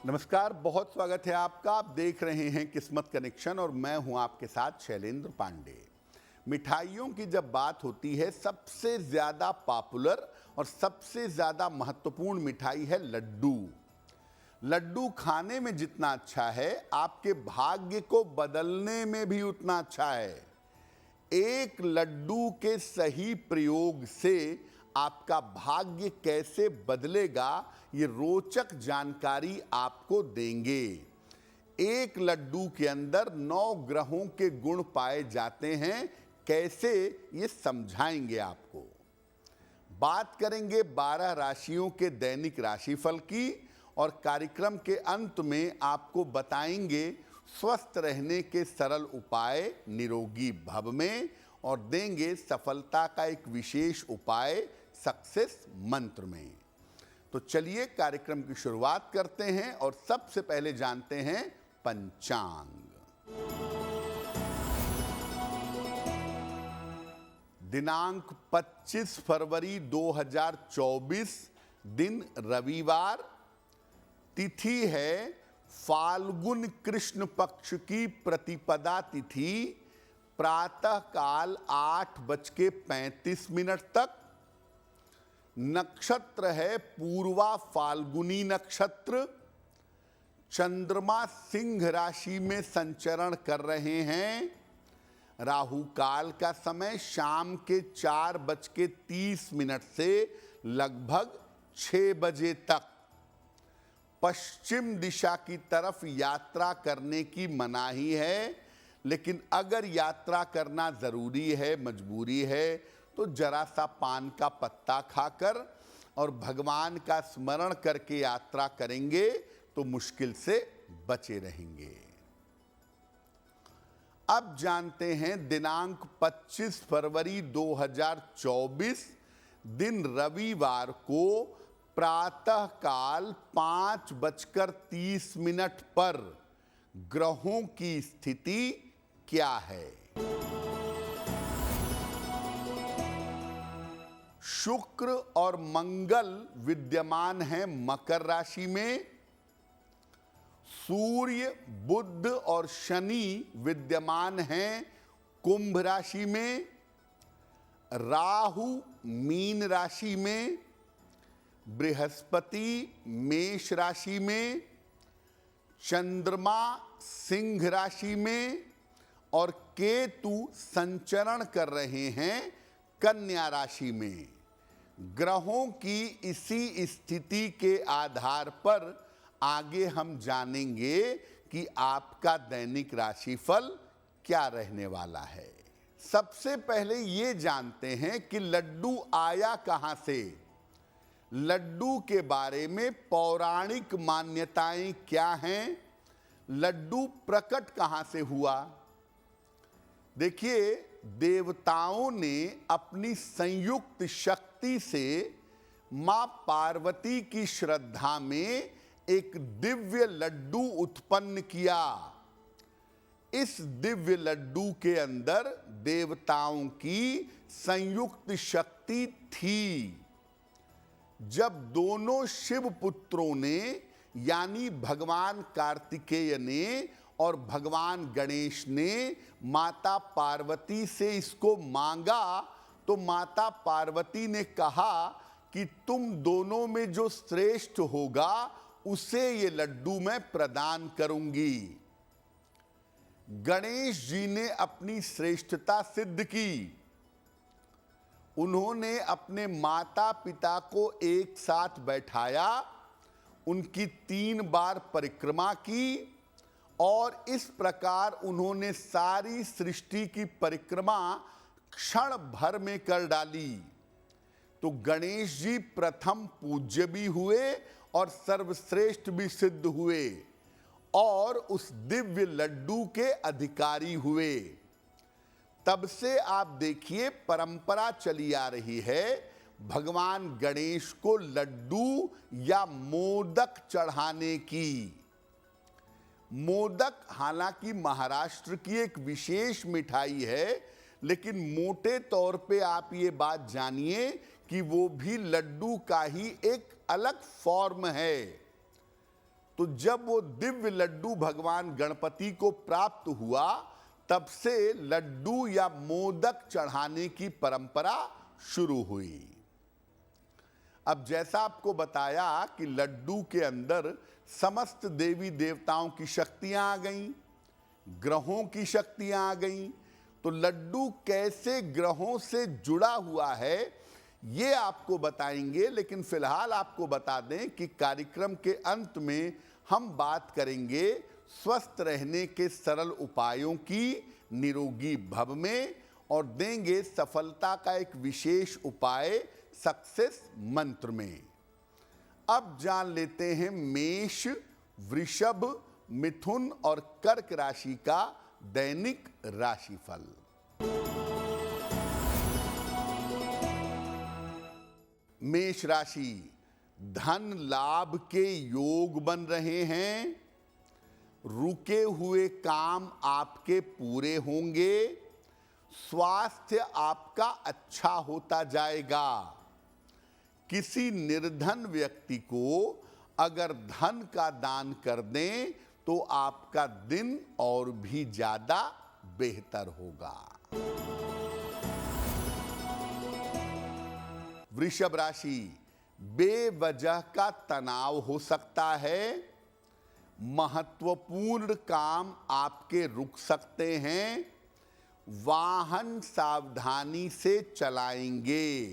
नमस्कार, बहुत स्वागत है आपका। आप देख रहे हैं किस्मत कनेक्शन और मैं हूं आपके साथ शैलेंद्र पांडे। मिठाइयों की जब बात होती है, सबसे ज़्यादा पॉपुलर और सबसे ज़्यादा महत्वपूर्ण मिठाई है लड्डू। लड्डू खाने में जितना अच्छा है, आपके भाग्य को बदलने में भी उतना अच्छा है। एक लड्डू के सही प्रयोग से आपका भाग्य कैसे बदलेगा, ये रोचक जानकारी आपको देंगे। एक लड्डू के अंदर 9 ग्रहों के गुण पाए जाते हैं, कैसे ये समझाएंगे आपको। बात करेंगे 12 राशियों के दैनिक राशिफल की और कार्यक्रम के अंत में आपको बताएंगे स्वस्थ रहने के सरल उपाय निरोगी भव में, और देंगे सफलता का एक विशेष उपाय सक्सेस मंत्र में। तो चलिए कार्यक्रम की शुरुआत करते हैं और सबसे पहले जानते हैं पंचांग। दिनांक 25 फरवरी 2024, दिन रविवार, तिथि है फाल्गुन कृष्ण पक्ष की प्रतिपदा तिथि, प्रातः काल 8:35 तक। नक्षत्र है पूर्वा फाल्गुनी नक्षत्र। चंद्रमा सिंह राशि में संचरण कर रहे हैं। राहु काल का समय शाम के 4:30 से लगभग 6 बजे तक। पश्चिम दिशा की तरफ यात्रा करने की मनाही है, लेकिन अगर यात्रा करना जरूरी है, मजबूरी है, तो जरा सा पान का पत्ता खाकर और भगवान का स्मरण करके यात्रा करेंगे तो मुश्किल से बचे रहेंगे। अब जानते हैं दिनांक 25 फरवरी 2024, दिन रविवार को प्रातः काल 5:30 पर ग्रहों की स्थिति क्या है। शुक्र और मंगल विद्यमान हैं मकर राशि में। सूर्य, बुध और शनि विद्यमान हैं कुंभ राशि में। राहु मीन राशि में, बृहस्पति मेष राशि में, चंद्रमा सिंह राशि में और केतु संचरण कर रहे हैं कन्या राशि में। ग्रहों की इसी स्थिति के आधार पर आगे हम जानेंगे कि आपका दैनिक राशिफल क्या रहने वाला है। सबसे पहले ये जानते हैं कि लड्डू आया कहां से। लड्डू के बारे में पौराणिक मान्यताएं क्या हैं, लड्डू प्रकट कहां से हुआ। देखिए, देवताओं ने अपनी संयुक्त शक्ति से मां पार्वती की श्रद्धा में एक दिव्य लड्डू उत्पन्न किया। इस दिव्य लड्डू के अंदर देवताओं की संयुक्त शक्ति थी। जब दोनों शिव पुत्रों ने, यानी भगवान कार्तिकेय ने और भगवान गणेश ने माता पार्वती से इसको मांगा, तो माता पार्वती ने कहा कि तुम दोनों में जो श्रेष्ठ होगा उसे ये लड्डू मैं प्रदान करूंगी। गणेश जी ने अपनी श्रेष्ठता सिद्ध की। उन्होंने अपने माता पिता को एक साथ बैठाया, उनकी 3 बार परिक्रमा की और इस प्रकार उन्होंने सारी सृष्टि की परिक्रमा क्षण भर में कर डाली। तो गणेश जी प्रथम पूज्य भी हुए और सर्वश्रेष्ठ भी सिद्ध हुए और उस दिव्य लड्डू के अधिकारी हुए। तब से आप देखिए परंपरा चली आ रही है, भगवान गणेश को लड्डू या मोदक चढ़ाने की। मोदक हालांकि महाराष्ट्र की एक विशेष मिठाई है, लेकिन मोटे तौर पे आप ये बात जानिए कि वो भी लड्डू का ही एक अलग फॉर्म है। तो तो जब वो दिव्य लड्डू भगवान गणपति को प्राप्त हुआ, तब से लड्डू या मोदक चढ़ाने की परंपरा शुरू हुई। अब जैसा आपको बताया कि लड्डू के अंदर समस्त देवी देवताओं की शक्तियां आ गईं, ग्रहों की शक्तियां आ गईं, तो लड्डू कैसे ग्रहों से जुड़ा हुआ है ये आपको बताएंगे। लेकिन फिलहाल आपको बता दें कि कार्यक्रम के अंत में हम बात करेंगे स्वस्थ रहने के सरल उपायों की निरोगी भव में, और देंगे सफलता का एक विशेष उपाय सक्सेस मंत्र में। अब जान लेते हैं मेष, वृषभ, मिथुन और कर्क राशि का दैनिक राशिफल। मेष राशि, धन लाभ के योग बन रहे हैं, रुके हुए काम आपके पूरे होंगे, स्वास्थ्य आपका अच्छा होता जाएगा। किसी निर्धन व्यक्ति को अगर धन का दान कर दें तो आपका दिन और भी ज्यादा बेहतर होगा। वृषभ राशि, बेवजह का तनाव हो सकता है, महत्वपूर्ण काम आपके रुक सकते हैं, वाहन सावधानी से चलाएंगे।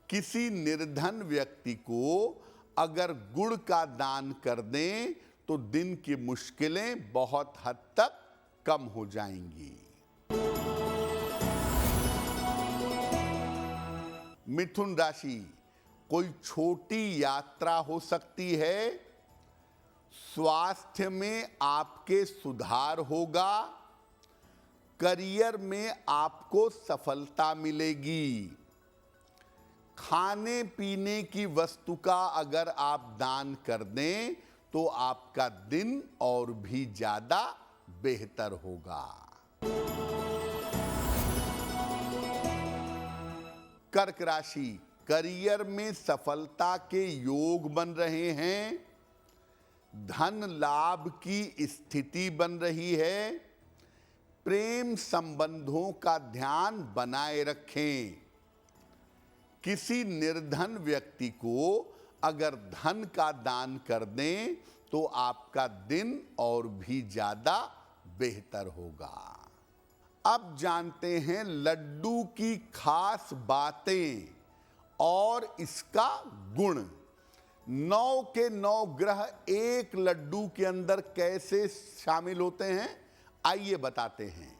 किसी निर्धन व्यक्ति को अगर गुड़ का दान कर दें तो दिन की मुश्किलें बहुत हद तक कम हो जाएंगी। मिथुन राशि, कोई छोटी यात्रा हो सकती है, स्वास्थ्य में आपके सुधार होगा, करियर में आपको सफलता मिलेगी। खाने पीने की वस्तु का अगर आप दान कर दें तो आपका दिन और भी ज्यादा बेहतर होगा। कर्क राशि, करियर में सफलता के योग बन रहे हैं, धन लाभ की स्थिति बन रही है, प्रेम संबंधों का ध्यान बनाए रखें। किसी निर्धन व्यक्ति को अगर धन का दान कर दें तो आपका दिन और भी ज्यादा बेहतर होगा। अब जानते हैं लड्डू की खास बातें और इसका गुण। 9 के 9 ग्रह एक लड्डू के अंदर कैसे शामिल होते हैं, आइए बताते हैं।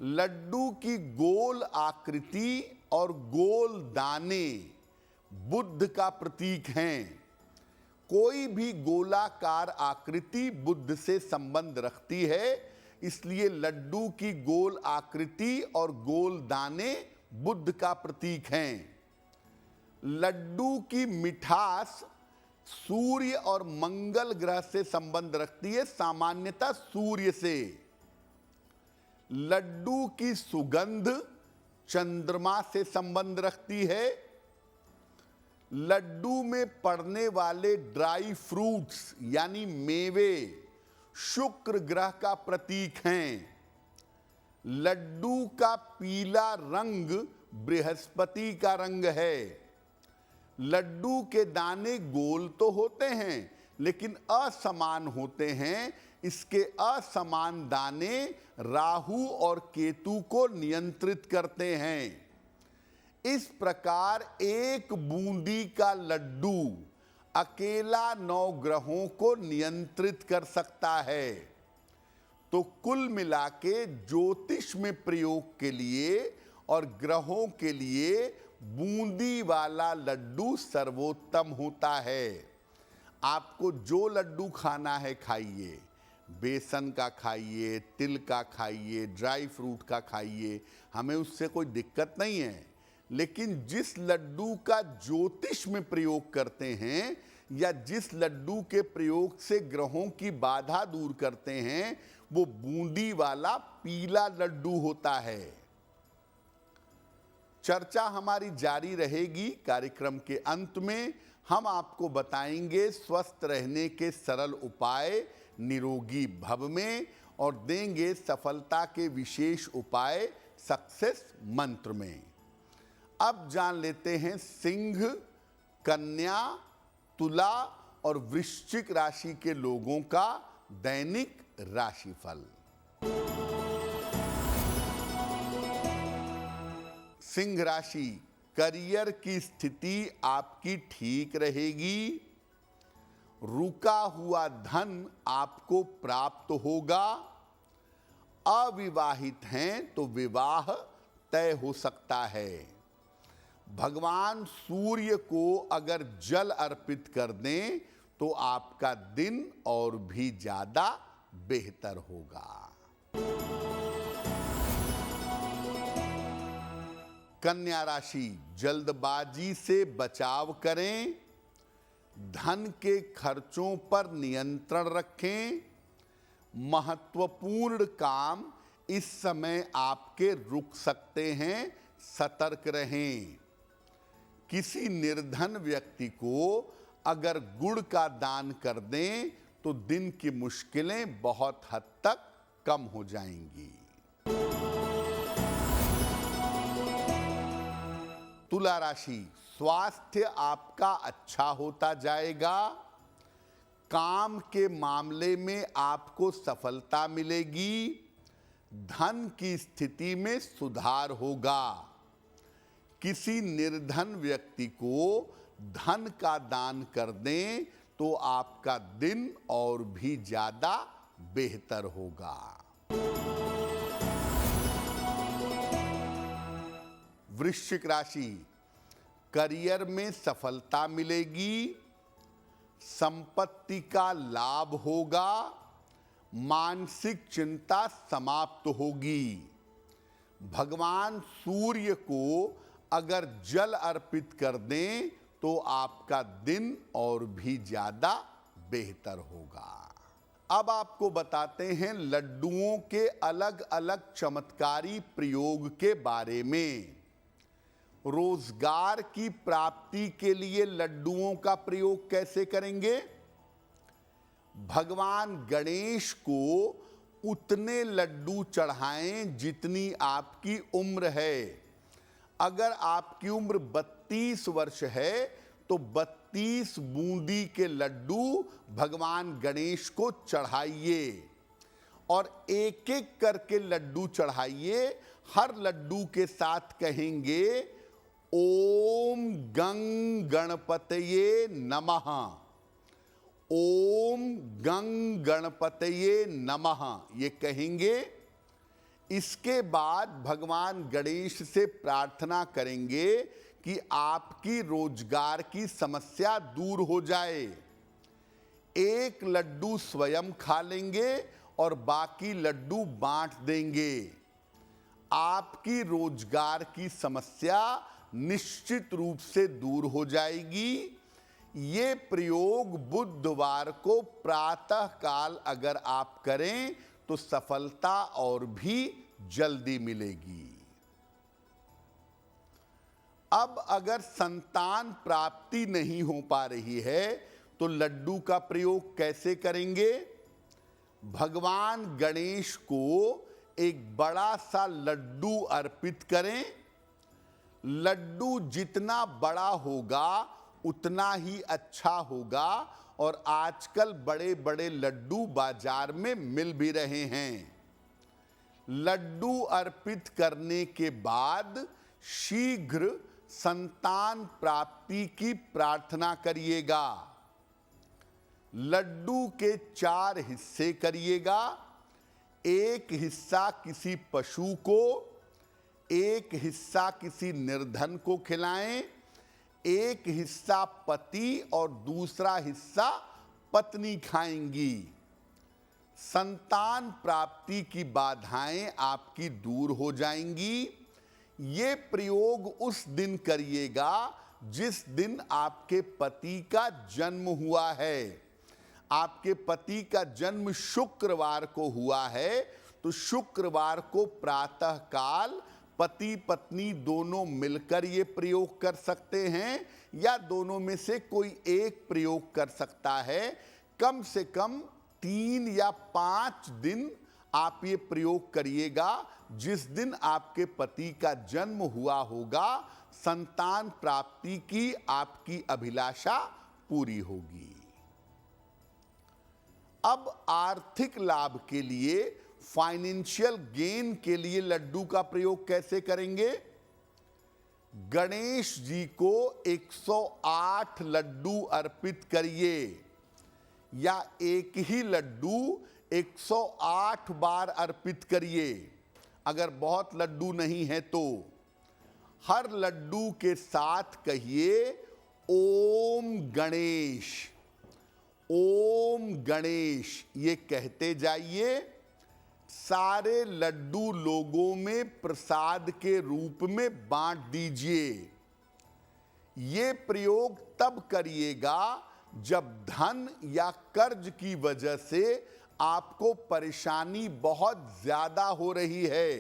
लड्डू की गोल आकृति और गोल दाने बुद्ध का प्रतीक हैं। कोई भी गोलाकार आकृति बुद्ध से संबंध रखती है, इसलिए लड्डू की गोल आकृति और गोल दाने बुद्ध का प्रतीक हैं। लड्डू की मिठास सूर्य और मंगल ग्रह से संबंध रखती है, सामान्यतः सूर्य से। लड्डू की सुगंध चंद्रमा से संबंध रखती है। लड्डू में पड़ने वाले ड्राई फ्रूट्स यानी मेवे शुक्र ग्रह का प्रतीक हैं। लड्डू का पीला रंग बृहस्पति का रंग है। लड्डू के दाने गोल तो होते हैं लेकिन असमान होते हैं। इसके असमान दाने राहु और केतु को नियंत्रित करते हैं। इस प्रकार एक बूंदी का लड्डू अकेला 9 ग्रहों को नियंत्रित कर सकता है। तो कुल मिला के ज्योतिष में प्रयोग के लिए और ग्रहों के लिए बूंदी वाला लड्डू सर्वोत्तम होता है। आपको जो लड्डू खाना है खाइए, बेसन का खाइए, तिल का खाइए, ड्राई फ्रूट का खाइए, हमें उससे कोई दिक्कत नहीं है। लेकिन जिस लड्डू का ज्योतिष में प्रयोग करते हैं या जिस लड्डू के प्रयोग से ग्रहों की बाधा दूर करते हैं, वो बूंदी वाला पीला लड्डू होता है। चर्चा हमारी जारी रहेगी। कार्यक्रम के अंत में हम आपको बताएंगे स्वस्थ रहने के सरल उपाय निरोगी भव में और देंगे सफलता के विशेष उपाय सक्सेस मंत्र में। अब जान लेते हैं सिंह, कन्या, तुला और वृश्चिक राशि के लोगों का दैनिक राशिफल। सिंह राशि, करियर की स्थिति आपकी ठीक रहेगी। रुका हुआ धन आपको प्राप्त होगा। अविवाहित हैं तो विवाह तय हो सकता है। भगवान सूर्य को अगर जल अर्पित कर दें तो आपका दिन और भी ज्यादा बेहतर होगा। कन्या राशि, जल्दबाजी से बचाव करें। धन के खर्चों पर नियंत्रण रखें। महत्वपूर्ण काम इस समय आपके रुक सकते हैं, सतर्क रहें। किसी निर्धन व्यक्ति को अगर गुड़ का दान कर दें तो दिन की मुश्किलें बहुत हद तक कम हो जाएंगी। तुला राशि, स्वास्थ्य आपका अच्छा होता जाएगा। काम के मामले में आपको सफलता मिलेगी। धन की स्थिति में सुधार होगा। किसी निर्धन व्यक्ति को धन का दान कर दें तो आपका दिन और भी ज्यादा बेहतर होगा। वृश्चिक राशि, करियर में सफलता मिलेगी। संपत्ति का लाभ होगा। मानसिक चिंता समाप्त होगी। भगवान सूर्य को अगर जल अर्पित कर दें तो आपका दिन और भी ज्यादा बेहतर होगा। अब आपको बताते हैं लड्डुओं के अलग अलग चमत्कारी प्रयोग के बारे में। रोजगार की प्राप्ति के लिए लड्डुओं का प्रयोग कैसे करेंगे? भगवान गणेश को उतने लड्डू चढ़ाएं जितनी आपकी उम्र है। अगर आपकी उम्र 32 वर्ष है तो 32 बूंदी के लड्डू भगवान गणेश को चढ़ाइए और एक एक करके लड्डू चढ़ाइए। हर लड्डू के साथ कहेंगे ओम गंग गणपतये नमः, ओम गंग गणपतये नमः, ये कहेंगे। इसके बाद भगवान गणेश से प्रार्थना करेंगे कि आपकी रोजगार की समस्या दूर हो जाए। एक लड्डू स्वयं खा लेंगे और बाकी लड्डू बांट देंगे। आपकी रोजगार की समस्या निश्चित रूप से दूर हो जाएगी। ये प्रयोग बुधवार को प्रातः काल अगर आप करें तो सफलता और भी जल्दी मिलेगी। अब अगर संतान प्राप्ति नहीं हो पा रही है तो लड्डू का प्रयोग कैसे करेंगे? भगवान गणेश को एक बड़ा सा लड्डू अर्पित करें। लड्डू जितना बड़ा होगा उतना ही अच्छा होगा और आजकल बड़े बड़े लड्डू बाजार में मिल भी रहे हैं। लड्डू अर्पित करने के बाद शीघ्र संतान प्राप्ति की प्रार्थना करिएगा। लड्डू के 4 हिस्से करिएगा। एक हिस्सा किसी पशु को, एक हिस्सा किसी निर्धन को खिलाएं, एक हिस्सा पति और दूसरा हिस्सा पत्नी खाएंगी। संतान प्राप्ति की बाधाएं आपकी दूर हो जाएंगी। ये प्रयोग उस दिन करिएगा जिस दिन आपके पति का जन्म हुआ है। आपके पति का जन्म शुक्रवार को हुआ है तो शुक्रवार को प्रातः काल पति पत्नी दोनों मिलकर ये प्रयोग कर सकते हैं या दोनों में से कोई एक प्रयोग कर सकता है। कम से कम 3 या 5 दिन आप ये प्रयोग करिएगा। जिस दिन आपके पति का जन्म हुआ होगा, संतान प्राप्ति की आपकी अभिलाषा पूरी होगी। अब आर्थिक लाभ के लिए, फाइनेंशियल गेन के लिए लड्डू का प्रयोग कैसे करेंगे? गणेश जी को 108 लड्डू अर्पित करिए, या एक ही लड्डू 108 बार अर्पित करिए। अगर बहुत लड्डू नहीं है तो हर लड्डू के साथ कहिए ओम गणेश, ओम गणेश, ये कहते जाइए। सारे लड्डू लोगों में प्रसाद के रूप में बांट दीजिए। ये प्रयोग तब करिएगा जब धन या कर्ज की वजह से आपको परेशानी बहुत ज्यादा हो रही है।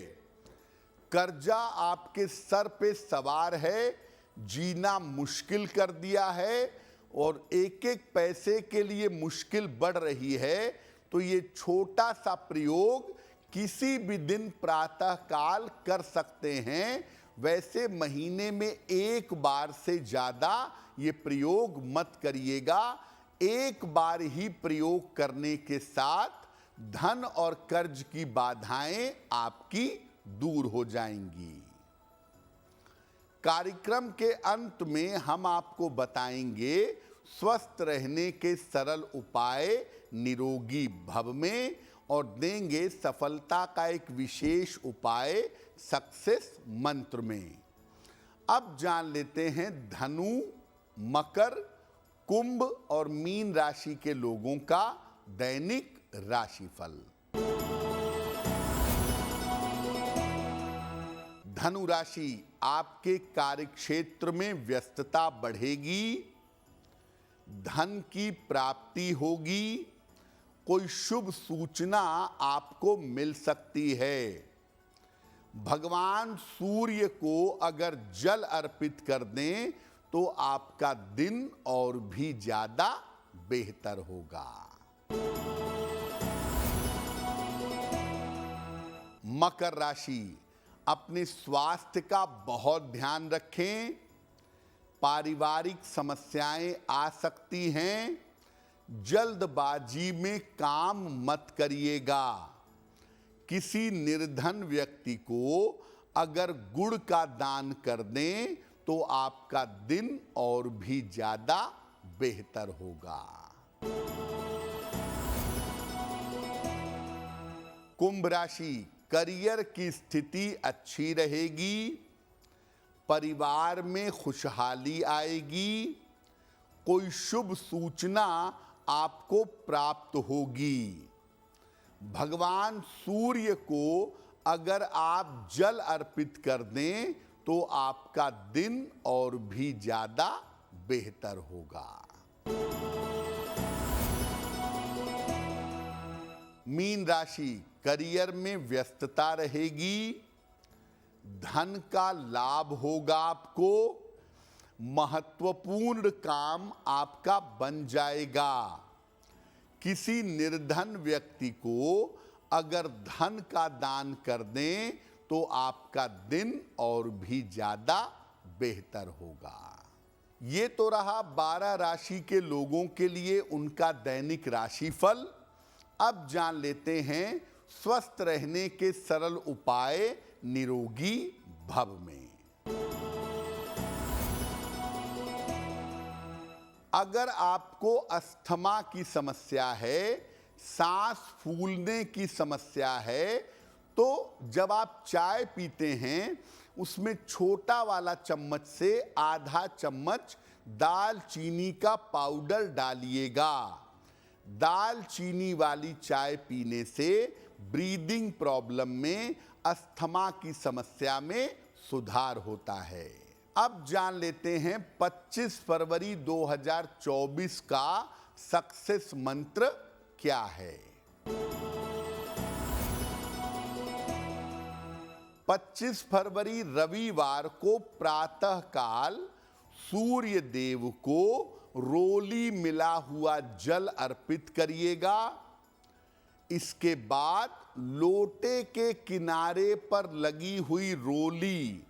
कर्जा आपके सर पे सवार है, जीना मुश्किल कर दिया है और एक एक पैसे के लिए मुश्किल बढ़ रही है। तो ये छोटा सा प्रयोग किसी भी दिन प्रातः काल कर सकते हैं। वैसे महीने में एक बार से ज्यादा ये प्रयोग मत करिएगा। एक बार ही प्रयोग करने के साथ धन और कर्ज की बाधाएं आपकी दूर हो जाएंगी। कार्यक्रम के अंत में हम आपको बताएंगे स्वस्थ रहने के सरल उपाय निरोगी भव में, और देंगे सफलता का एक विशेष उपाय सक्सेस मंत्र में। अब जान लेते हैं धनु, मकर, कुंभ और मीन राशि के लोगों का दैनिक राशिफल। धनु राशि, आपके कार्यक्षेत्र में व्यस्तता बढ़ेगी, धन की प्राप्ति होगी, कोई शुभ सूचना आपको मिल सकती है। भगवान सूर्य को अगर जल अर्पित कर दें तो आपका दिन और भी ज्यादा बेहतर होगा। मकर राशि, अपने स्वास्थ्य का बहुत ध्यान रखें। पारिवारिक समस्याएं आ सकती हैं। जल्दबाजी में काम मत करिएगा। किसी निर्धन व्यक्ति को अगर गुड़ का दान कर दें तो आपका दिन और भी ज्यादा बेहतर होगा। कुंभ राशि, करियर की स्थिति अच्छी रहेगी, परिवार में खुशहाली आएगी, कोई शुभ सूचना आपको प्राप्त होगी। भगवान सूर्य को अगर आप जल अर्पित कर दें तो आपका दिन और भी ज्यादा बेहतर होगा। मीन राशि, करियर में व्यस्तता रहेगी, धन का लाभ होगा आपको, महत्वपूर्ण काम आपका बन जाएगा। किसी निर्धन व्यक्ति को अगर धन का दान कर दें तो आपका दिन और भी ज्यादा बेहतर होगा। ये तो रहा 12 राशि के लोगों के लिए उनका दैनिक राशिफल। अब जान लेते हैं स्वस्थ रहने के सरल उपाय निरोगी भव में। अगर आपको अस्थमा की समस्या है, सांस फूलने की समस्या है, तो जब आप चाय पीते हैं उसमें छोटा वाला चम्मच से आधा चम्मच दालचीनी का पाउडर डालिएगा। दालचीनी वाली चाय पीने से ब्रीदिंग प्रॉब्लम में, अस्थमा की समस्या में सुधार होता है। अब जान लेते हैं 25 फरवरी 2024 का सक्सेस मंत्र क्या है। 25 फरवरी रविवार को प्रातः काल सूर्य देव को रोली मिला हुआ जल अर्पित करिएगा। इसके बाद लोटे के किनारे पर लगी हुई रोली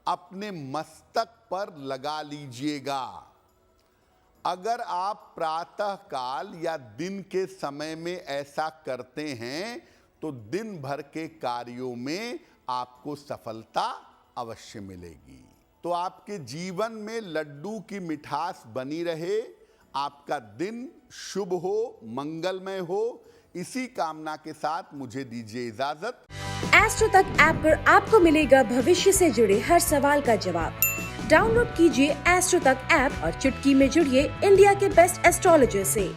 अपने मस्तक पर लगा लीजिएगा। अगर आप प्रातः काल या दिन के समय में ऐसा करते हैं तो दिन भर के कार्यों में आपको सफलता अवश्य मिलेगी। तो आपके जीवन में लड्डू की मिठास बनी रहे, आपका दिन शुभ हो, मंगलमय हो, इसी कामना के साथ मुझे दीजिए इजाजत। एस्ट्रो तक ऐप पर आपको मिलेगा भविष्य से जुड़े हर सवाल का जवाब। डाउनलोड कीजिए एस्ट्रो तक ऐप और चुटकी में जुड़िए इंडिया के बेस्ट एस्ट्रोलॉजर से।